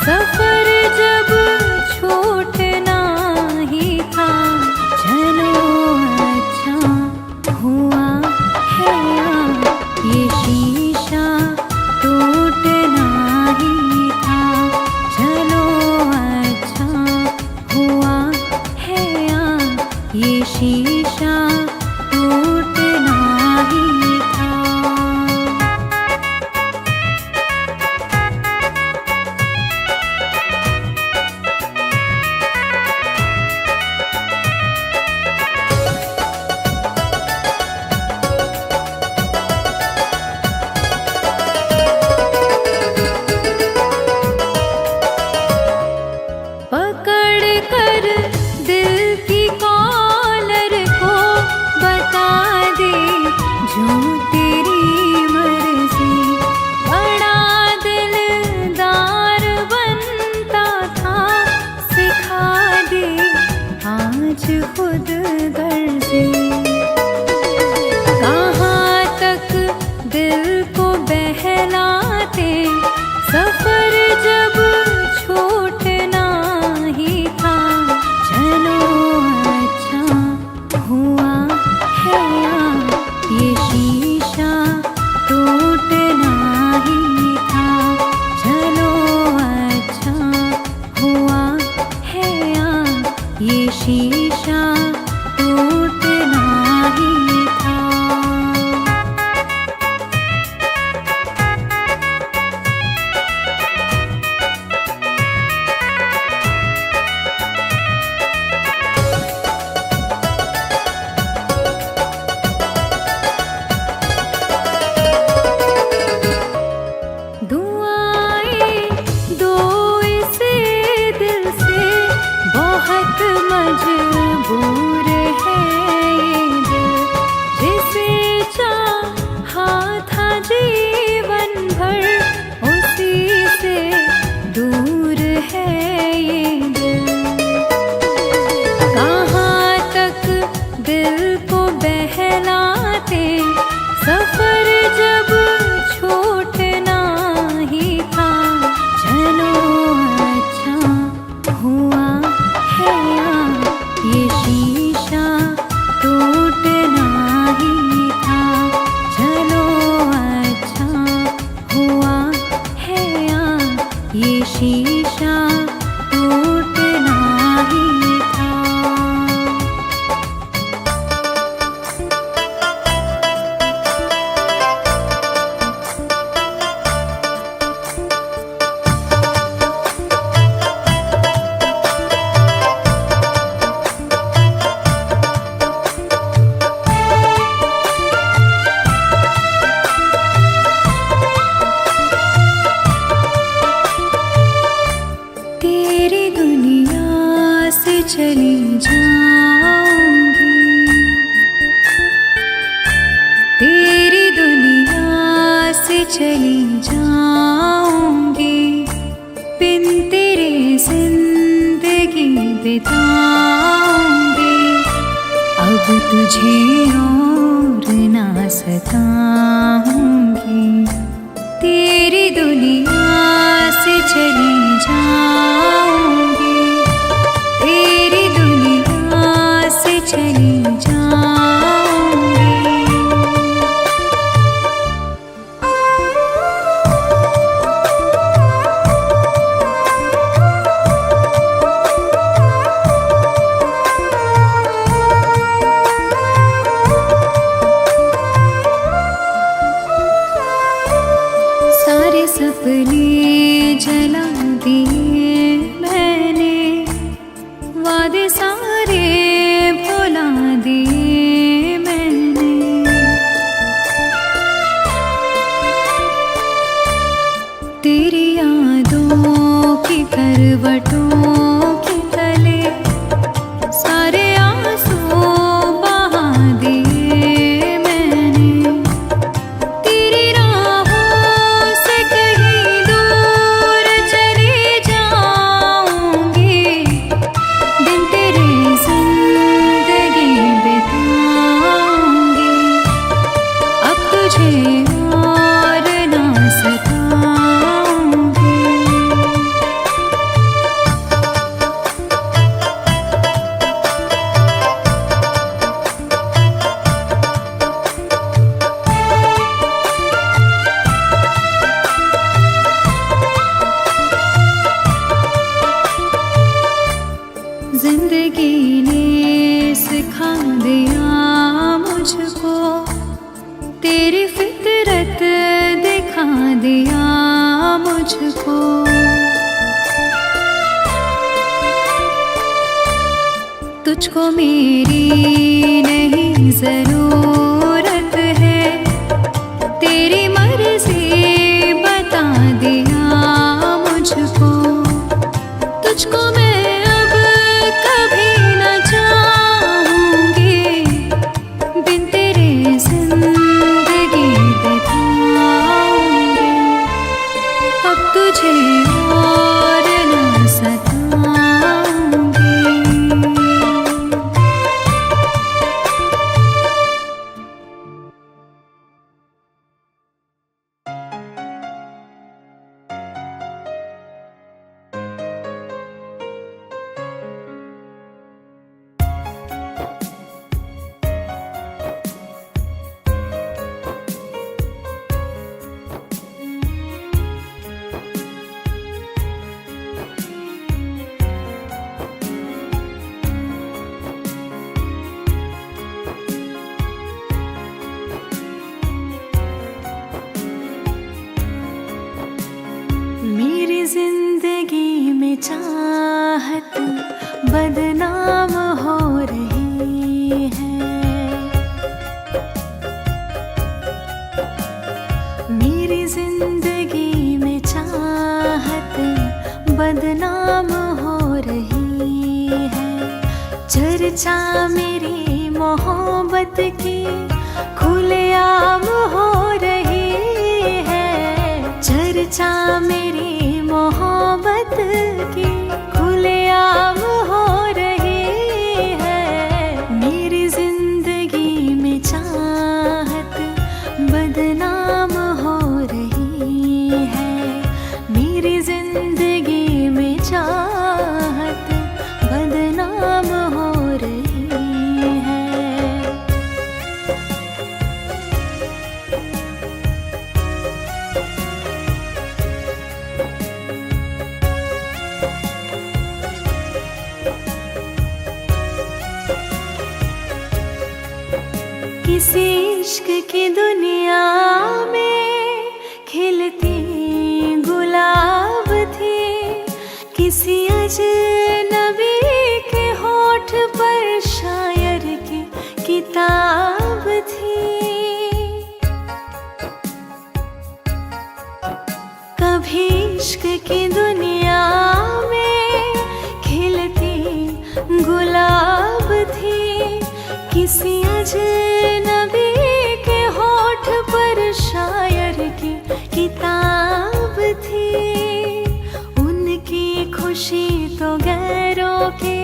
सफर जब छूटना ही था, चलो अच्छा हुआ है ये शीशा टूटना ही था, चलो अच्छा हुआ है ये शीशा टूटना ही था। पकड़ कर दिल की कॉलर को बता दे जो तेरी मर्जी, बड़ा दिलदार बनता था, सिखा दे आज खुद गर्जी। कहाँ तक दिल को बहलाते, सफर जब छूटना ही था, चलो अच्छा हुआ है ये शीशा टूटना ही था, चलो अच्छा हुआ है ये शीशा टूटना ही था। दुआएं दो इस दिल से, बहुत मजबूर है ये दिल, जिसे चाहा था जीवन भर, उसी से दूर है ये दिल। कहाँ तक दिल को बहलाते, सफर जब छूटना ही था, चलो अच्छा हुआ है ये शीशा टूटना ही था, चलो अच्छा हुआ है ये शीशा टूटना ही था। तेरी दुनिया से चली जाऊंगी, तेरी दुनिया से चली जाऊंगी, बिन तेरे जिंदगी बिताऊंगी, अब तुझे और ना सताऊंगी। तेरी दुनिया से चली जाऊंगी, तेरी दुनिया से चली जाऊंगी। सारे सपने जला दिए मैंने, वादे सारे भुला दिए मैंने। तेरी यादों की करवटों के तले सारे आंसू बहा दिए मैंने। तेरी राहों से कहीं दूर चली जाऊंगी, दिन तेरे जिंदगी बिताऊंगी, अब तुझे और ना सताऊंगी। मुझको। तुझको मेरी नहीं जरूरत है, तेरी मर्जी बता दिया मुझको। तुझको मैं अब कभी न चाहूंगी, बिन तेरे जिंदगी बिताऊंगी। अब तुझे और न सताऊंगी। मेरी जिंदगी में चाहत बदनाम हो रही है। मेरी जिंदगी में चाहत बदनाम हो रही है। चर्चा मेरी मोहब्बत की खुलेआम हो रही है। चर्चा मेरी मोहब्बत की खुलेआम हो रही है। मेरी जिंदगी में चाहत बदनाम हो रही है। मेरी जिंदगी में चाहत बदनाम हो रही है। किसी इश्क की दुनिया में खिलती गुलाब थी। किसी अजनबी के होठ पर शायर की किताब थी। कभी इश्क की दुनिया में खिलती गुलाब थी। किसी अजनबी के होठ पर शायर की किताब थी। उनकी खुशी तो गैरों के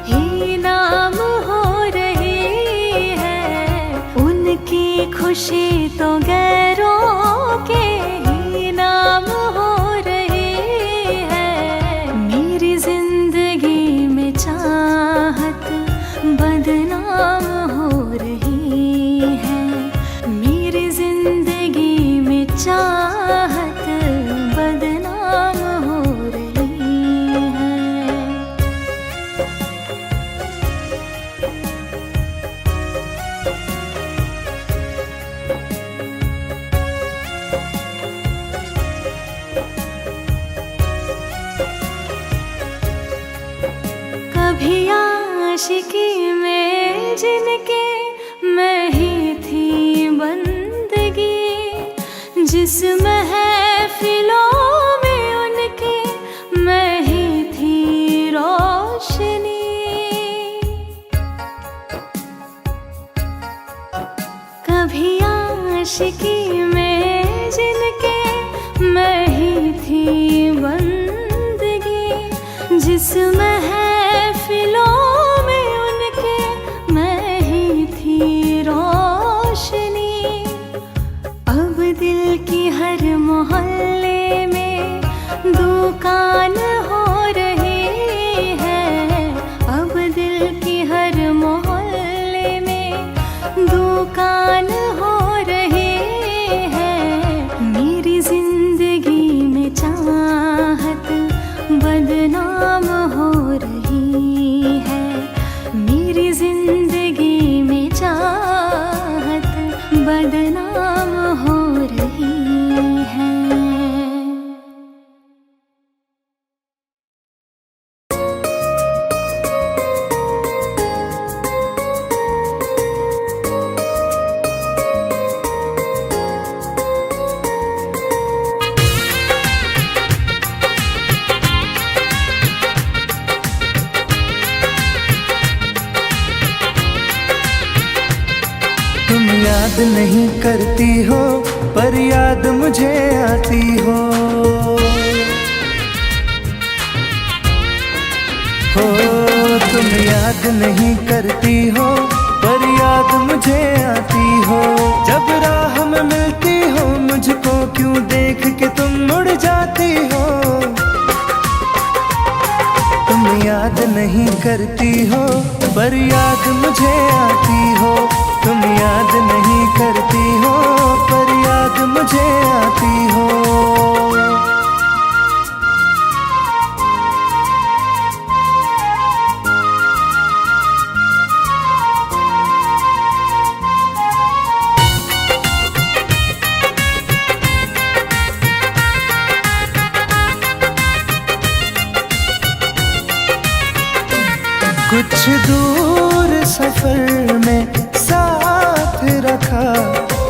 ही नाम हो रही है। उनकी खुशी तो गैरों के ही नाम हो रही है। मेरी जिंदगी में चाहत बदनाम हो रही है। मेरी जिंदगी में चाहत बदनाम हो रही है। कभी आशिकी में जिनके मैं ही थी बंदगी। जिस महफिलों में उनके मैं ही थी रोशनी। कभी आशिकी में जिनके मैं ही थी बंदगी। जिस महफिलों में उनके मैं ही थी रोशनी। अब दिल की हर मोहल्ले में दुकान हो रही है। अब दिल की हर मोहल्ले में दुकान हो रही है। मेरी जिंदगी में चाहत बदनाम हो रही है। मेरी जिंदगी में चाहत बदनाम हो रही है। याद नहीं करती हो पर याद मुझे आती हो। तुम याद नहीं करती हो पर याद मुझे आती हो। जब राह में मिलती हो मुझको क्यों देख के तुम मुड़ जाती हो। तुम याद नहीं करती हो पर याद मुझे आती हो। तुम याद नहीं करती हो पर याद मुझे आती हो। कुछ दूर सफर में साथ रखा,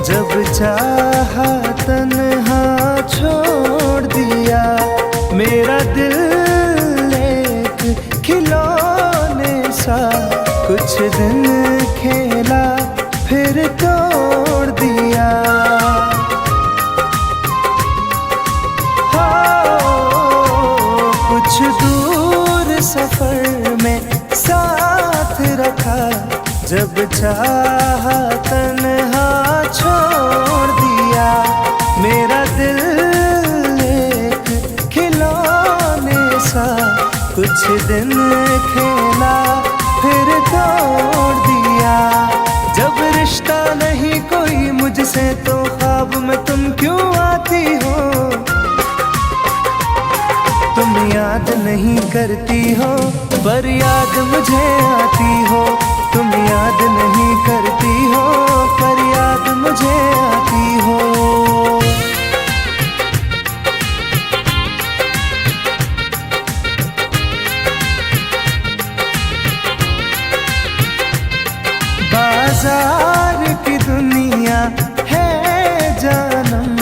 जब चाहा तन्हा छोड़ दिया। मेरा दिल एक खिलौने सा कुछ दिन खेला फिर तोड़ दिया। कुछ दूर सफर में साथ रखा, जब चाहा तन्हा छोड़ दिया। मेरा दिल एक खिलौने सा कुछ दिन खेला फिर तोड़ दिया। जब रिश्ता नहीं कोई मुझसे तो ख्वाब में तुम क्यों आती हो। तुम याद नहीं करती हो पर याद मुझे आती हो। तुम याद नहीं करती हो पर याद मुझे आती हो। बाजार की दुनिया है जानम,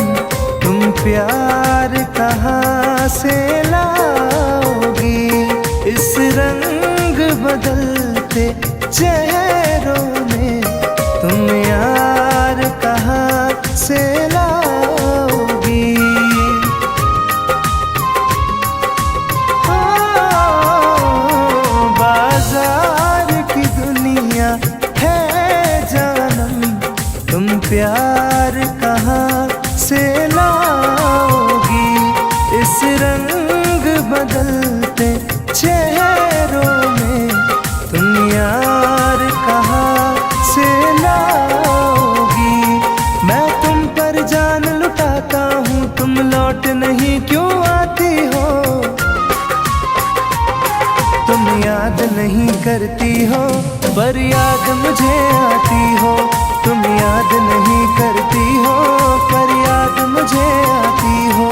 तुम प्यार कहाँ से लाओगी। इस रंग बदलते चेहरों में तुम यार कहाँ से लाओगी। बाजार की दुनिया है जानम, तुम प्यार कहाँ से लाओगी। इस रंग बदलते चेहरों में तुम यार कहाँ से लाओगी। मैं तुम पर जान लुटाता हूँ, तुम लौट नहीं क्यों आती हो। तुम याद नहीं करती हो पर याद मुझे आती हो। तुम याद नहीं करती हो पर याद मुझे आती हो।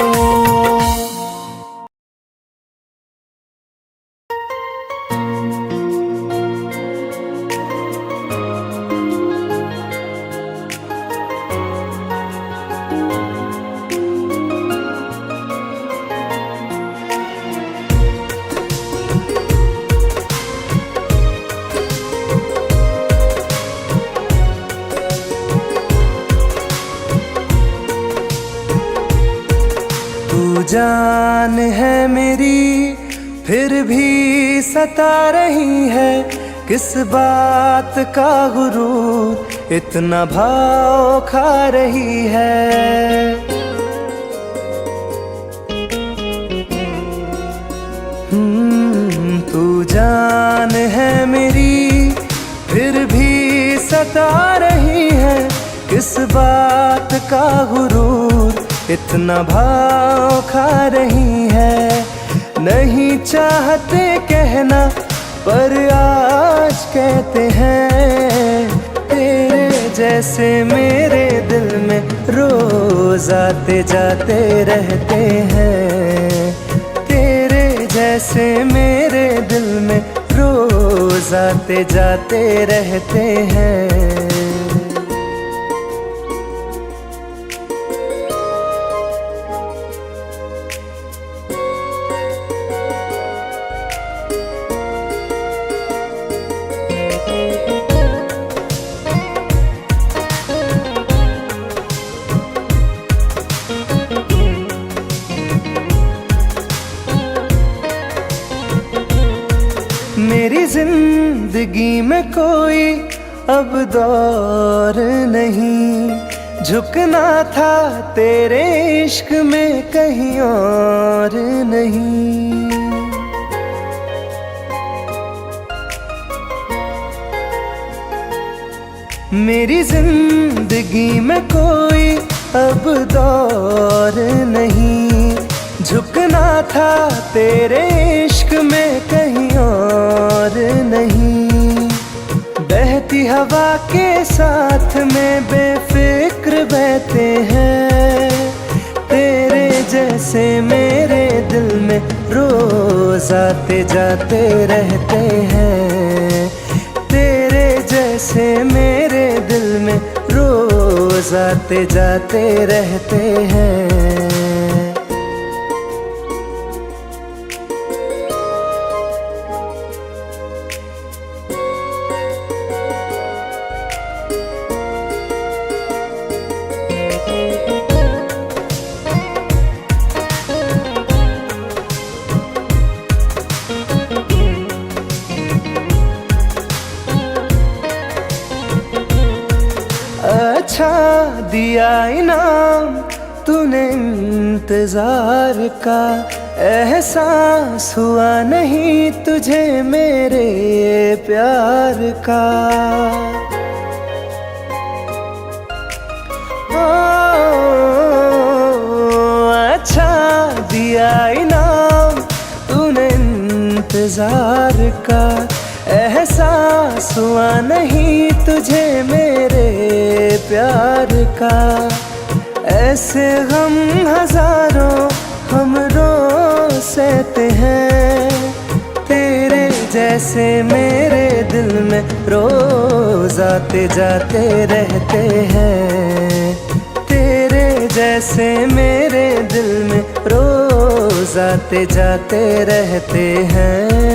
जान है मेरी फिर भी सता रही है। किस बात का गुरूर इतना भाव खा रही है। तू जान है मेरी फिर भी सता रही है। किस बात का गुरूर इतना भाव खा रही है। नहीं चाहते कहना पर आज कहते हैं। तेरे जैसे मेरे दिल में रोज आते जाते रहते हैं। तेरे जैसे मेरे दिल में रोज आते जाते रहते हैं। मेरी जिंदगी में कोई अब दौर नहीं, झुकना था तेरे इश्क में कहीं और नहीं। मेरी जिंदगी में कोई अब दौर नहीं, झुकना था तेरे इश्क में कहीं और नहीं। बहती हवा के साथ में बेफिक्र बहते हैं, तेरे जैसे मेरे दिल में रोज आते जाते रहते हैं। तेरे जैसे मेरे दिल में रोज आते जाते रहते हैं। अच्छा दिया इनाम तूने इंतजार का, एहसास हुआ नहीं तुझे मेरे प्यार का। ओ, अच्छा दिया इनाम तूने इंतजार का, एहसास हुआ नहीं तुझे मेरे प्यार का। ऐसे गम हजारों हम रोज सहते हैं, तेरे जैसे मेरे दिल में रोज आते जाते रहते हैं। तेरे जैसे मेरे दिल में रोज आते जाते रहते हैं।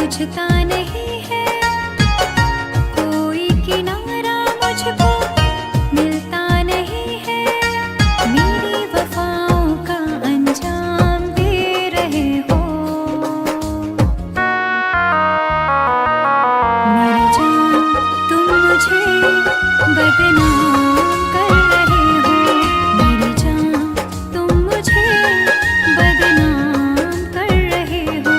बुझता नहीं है, कोई किनारा मुझको मिलता नहीं है। मेरी वफाओं का अंजाम दे रहे हो। मर जाऊं तुम मुझे बदनाम कर रहे हो। मर जाऊं तुम मुझे बदनाम कर रहे हो।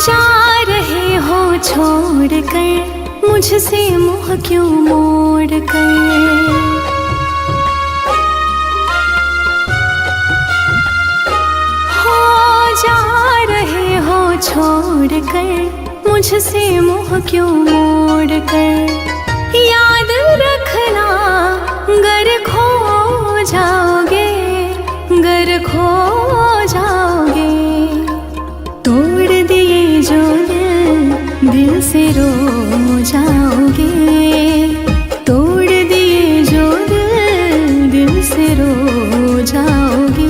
जा रहे हो छोड़ कर मुझसे मुँह क्यों मोड़ कर। हो जा रहे हो छोड़ कर मुझसे मुँह क्यों मोड़ कर। याद रखना गर खो जाओगे, गर खो जाओगे। तोड़ दिए जो दिल से रो जाओगे। तोड़ दिए जो दिल से रो जाओगे।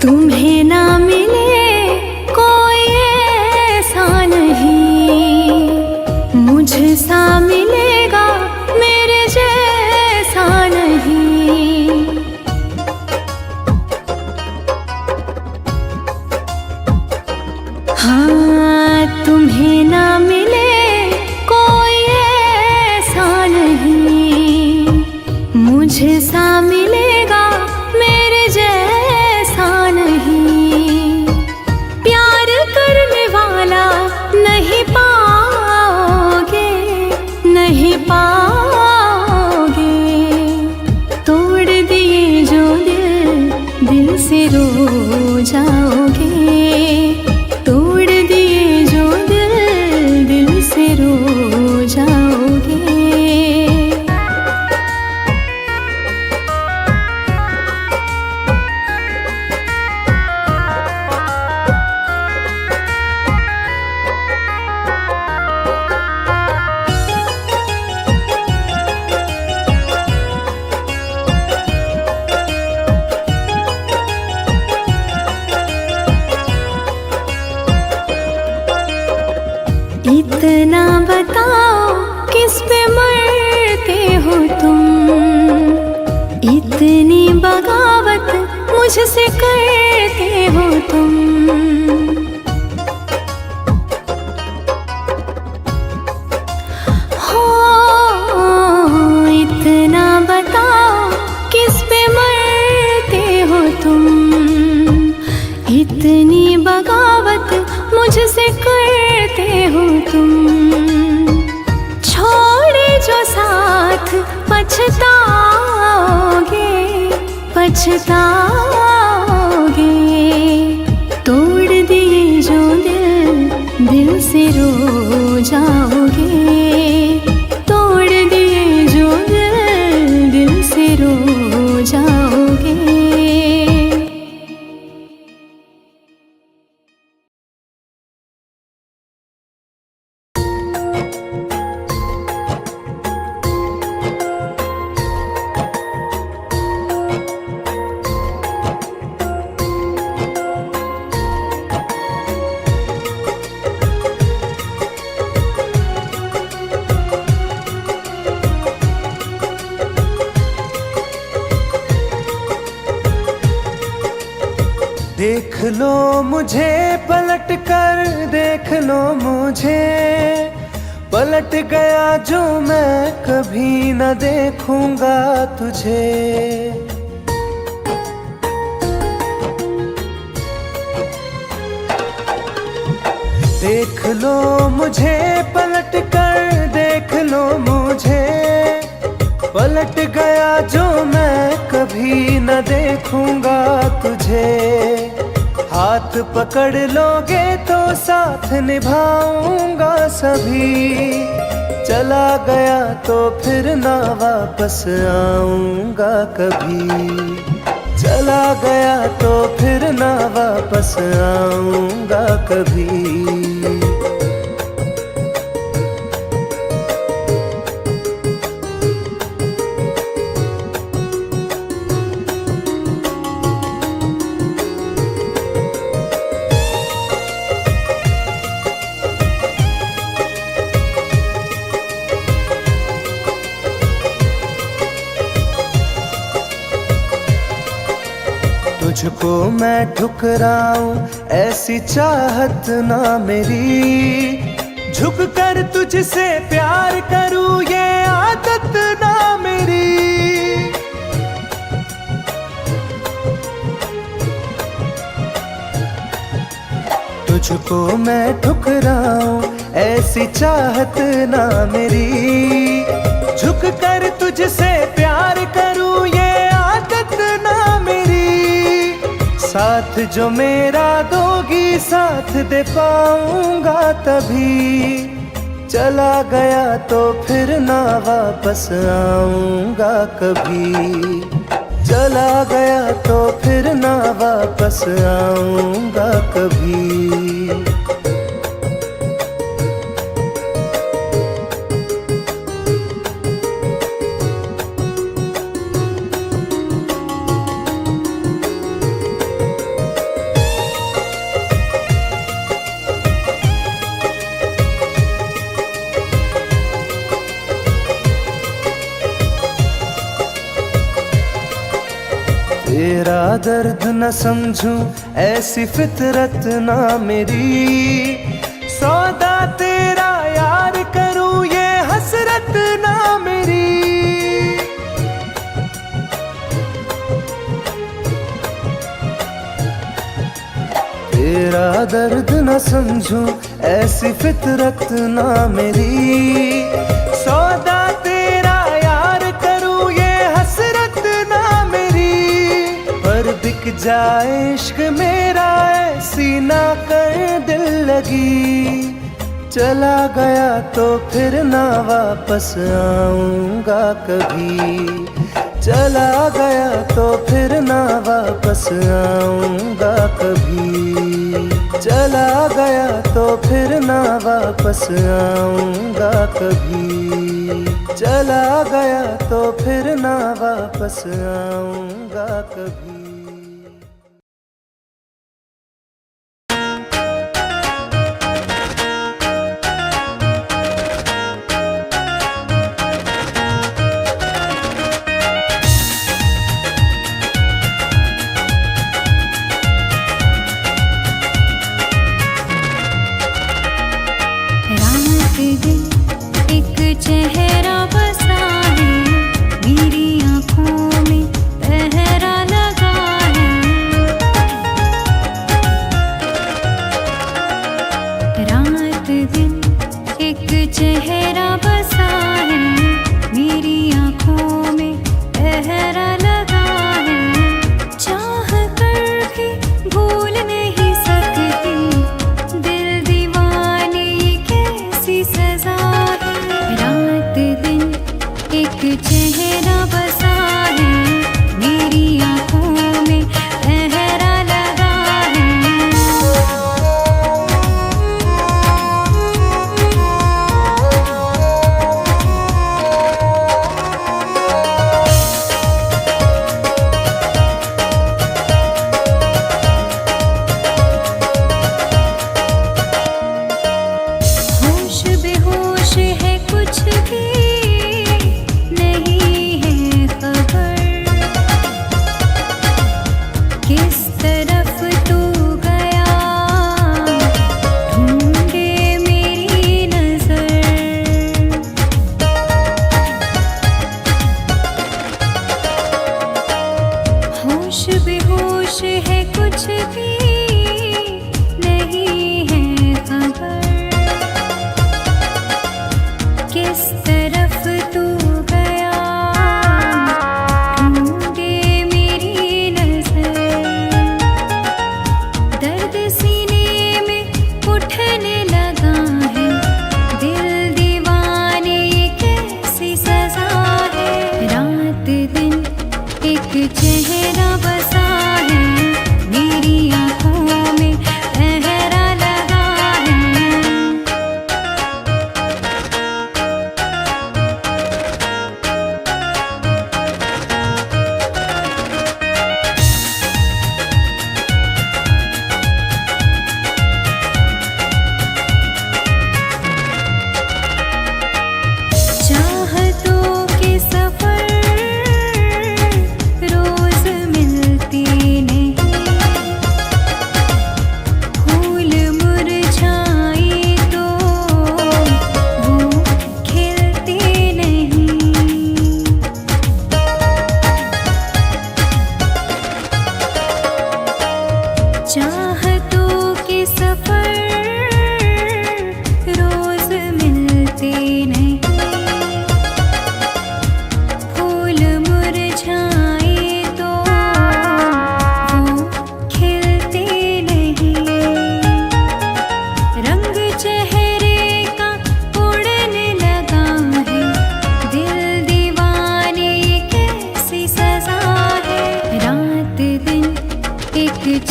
तुम्हें ना मिले कोई ऐसा नहीं, मुझसा मिलेगा मेरे जैसा नहीं। हाँ तुम्हें ना मिले कोई ऐसा नहीं, मुझसा मिलेगा मेरे जैसा नहीं। प्यार करने वाला नहीं पाओगे, नहीं पाओगे। तोड़ दिए जो दिल से रो जाओगे। तोड़ दिए जो दिल से रो जाओगे। इतना बताओ किस पे मरते हो तुम। इतनी बगावत मुझसे करते हो तुम। हो इतना बताओ किस पे मरते हो तुम। इतनी बगावत मुझसे करते हो तुम। छोड़े जो साथ पछताओगे, पछताओगे। तोड़ दिए जो दिल से रो जाओगे। तोड़ दिए जो दिल से रो जाओगे। देख लो मुझे पलट कर, देख लो मुझे पलट गया जो मैं कभी न देखूंगा तुझे। देख लो मुझे पलट कर, देख लो मुझे, पलट गया जो मैं कभी न देखूंगा तुझे। हाथ पकड़ लोगे तो साथ निभाऊंगा सभी, चला गया तो फिर ना वापस आऊंगा कभी। चला गया तो फिर ना वापस आऊंगा कभी। तुझको मैं ठुकराऊं ऐसी चाहत ना मेरी, झुक कर तुझसे प्यार करूं ये आदत ना मेरी। तुझको मैं ठुकराऊं ऐसी चाहत ना मेरी, झुक कर तुझसे प्यार करूं ये आदत ना मेरी। साथ जो मेरा दोगी साथ दे पाऊंगा तभी, चला गया तो फिर ना वापस आऊंगा कभी। चला गया तो फिर ना वापस आऊंगा कभी। तेरा दर्द न समझूं ऐसी फितरत ना मेरी, सौदा तेरा यार करूं ये हसरत ना मेरी। तेरा दर्द न समझूं ऐसी फितरत ना मेरी, सौदा तेरा यार करूं ये हसरत ना मेरी। पर बिक जाए इश्क मेरा ऐसी ना कर दिल लगी, चला गया तो फिर ना वापस आऊंगा कभी। चला गया तो फिर ना वापस आऊंगा कभी। चला गया तो फिर ना वापस आऊंगा कभी। चला गया तो फिर ना वापस आऊंगा कभी। चेहरा बसा है मेरी आँखों में, पहरा लगा है। रात दिन एक चेहरा बसा है मेरी आँखों में, पहरा लगा है। चाह कर भी भूल नहीं सकती, दिल दीवाने ये कैसी सजा है। रात दिन एक चेहरा बसा है मेरी आँखों में, पहरा लगा है। होश बेहोश है कुछ भी नहीं है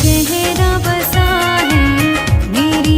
चेहरा बसा है मेरी